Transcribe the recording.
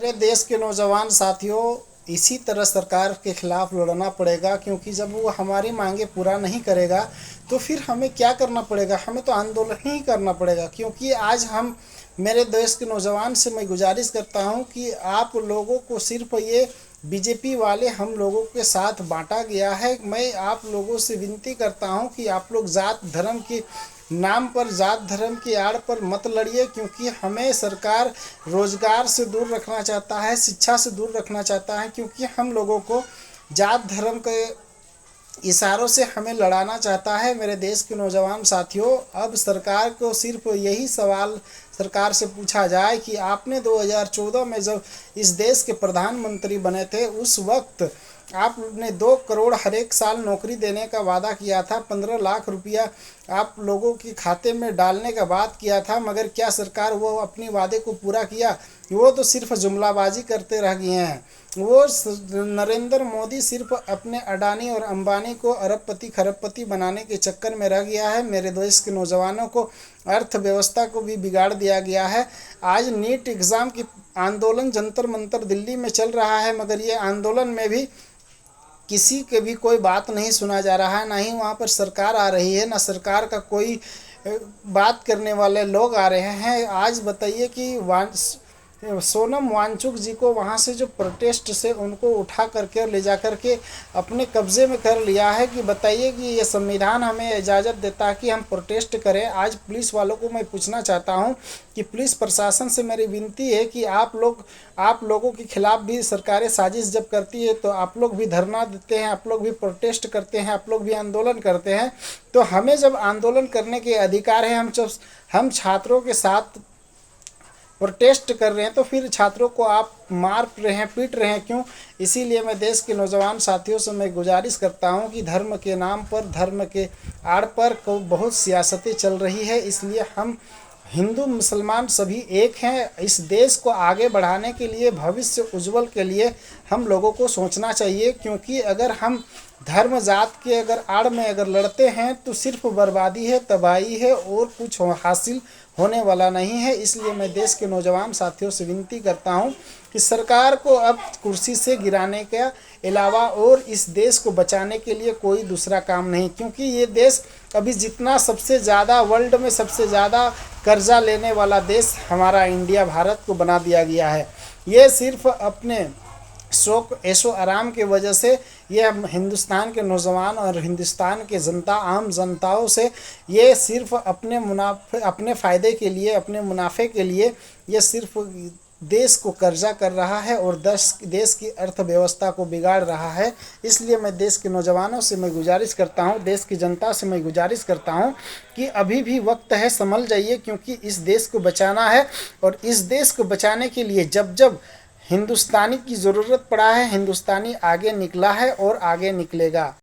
मेरे देश के नौजवान साथियों, इसी तरह सरकार के खिलाफ लड़ना पड़ेगा, क्योंकि जब वो हमारी मांगे पूरा नहीं करेगा तो फिर हमें क्या करना पड़ेगा? हमें तो आंदोलन ही करना पड़ेगा। क्योंकि आज हम मेरे देश के नौजवान से मैं गुजारिश करता हूं कि आप लोगों को सिर्फ ये बीजेपी वाले हम लोगों के साथ बांटा गया है। मैं आप लोगों से विनती करता हूं कि आप लोग जात धर्म की नाम पर, जात धर्म की आड़ पर मत लड़िए, क्योंकि हमें सरकार रोजगार से दूर रखना चाहता है, शिक्षा से दूर रखना चाहता है, क्योंकि हम लोगों को जात धर्म के इशारों से हमें लड़ाना चाहता है। मेरे देश के नौजवान साथियों, अब सरकार को सिर्फ यही सवाल सरकार से पूछा जाए कि आपने 2014 में जब इस देश के प्रधानमंत्री बने थे, उस वक्त आपने 2 करोड़ हर एक साल नौकरी देने का वादा किया था, 15 लाख रुपया आप लोगों के खाते में डालने का बात किया था, मगर क्या सरकार वो अपनी वादे को पूरा किया? वो तो सिर्फ जुमलाबाजी करते रह गए हैं। वो नरेंद्र मोदी सिर्फ अपने अडानी और अंबानी को अरबपति खरबपति बनाने के चक्कर में रह गया है। मेरे देश के नौजवानों को, अर्थव्यवस्था को भी बिगाड़ दिया गया है। आज नीट एग्ज़ाम की आंदोलन जंतर मंतर दिल्ली में चल रहा है, मगर ये आंदोलन में भी किसी के भी कोई बात नहीं सुना जा रहा है, ना ही वहाँ पर सरकार आ रही है, ना सरकार का कोई बात करने वाले लोग आ रहे हैं। आज बताइए कि सोनम वांगचुक जी को वहाँ से जो प्रोटेस्ट से उनको उठा करके ले जा करके अपने कब्जे में कर लिया है, कि बताइए कि ये संविधान हमें इजाज़त देता है कि हम प्रोटेस्ट करें। आज पुलिस वालों को मैं पूछना चाहता हूँ कि पुलिस प्रशासन से मेरी विनती है कि आप लोगों के खिलाफ भी सरकारें साजिश जब करती है तो आप लोग भी धरना देते हैं, आप लोग भी प्रोटेस्ट करते हैं, आप लोग भी आंदोलन करते हैं। तो हमें जब आंदोलन करने के अधिकार है, हम छात्रों के साथ प्रोटेस्ट कर रहे हैं, तो फिर छात्रों को आप मार रहे हैं, पीट रहे हैं क्यों? इसीलिए मैं देश के नौजवान साथियों से मैं गुजारिश करता हूं कि धर्म के नाम पर, धर्म के आड़ पर बहुत सियासतें चल रही है। इसलिए हम हिंदू मुसलमान सभी एक हैं। इस देश को आगे बढ़ाने के लिए, भविष्य उज्जवल के लिए हम लोगों को सोचना चाहिए, क्योंकि अगर हम धर्म जात के आड़ में लड़ते हैं तो सिर्फ बर्बादी है, तबाही है, और कुछ हासिल होने वाला नहीं है। इसलिए मैं देश के नौजवान साथियों से विनती करता हूं कि सरकार को अब कुर्सी से गिराने के अलावा और इस देश को बचाने के लिए कोई दूसरा काम नहीं, क्योंकि ये देश अभी जितना सबसे ज़्यादा वर्ल्ड में सबसे ज़्यादा कर्जा लेने वाला देश हमारा इंडिया, भारत को बना दिया गया है। ये सिर्फ अपने शौक ऐशो आराम की वजह से ये हिंदुस्तान के नौजवान और हिंदुस्तान के जनता, आम जनताओं से ये सिर्फ अपने फ़ायदे के लिए, अपने मुनाफे के लिए ये सिर्फ देश को कर्जा कर रहा है और देश की अर्थव्यवस्था को बिगाड़ रहा है। इसलिए मैं देश के नौजवानों से मैं गुजारिश करता हूं, देश की जनता से मैं गुजारिश करता हूं कि अभी भी वक्त है, संभल जाइए, क्योंकि इस देश को बचाना है। और इस देश को बचाने के लिए जब जब हिंदुस्तानी की ज़रूरत पड़ा है, हिंदुस्तानी आगे निकला है और आगे निकलेगा।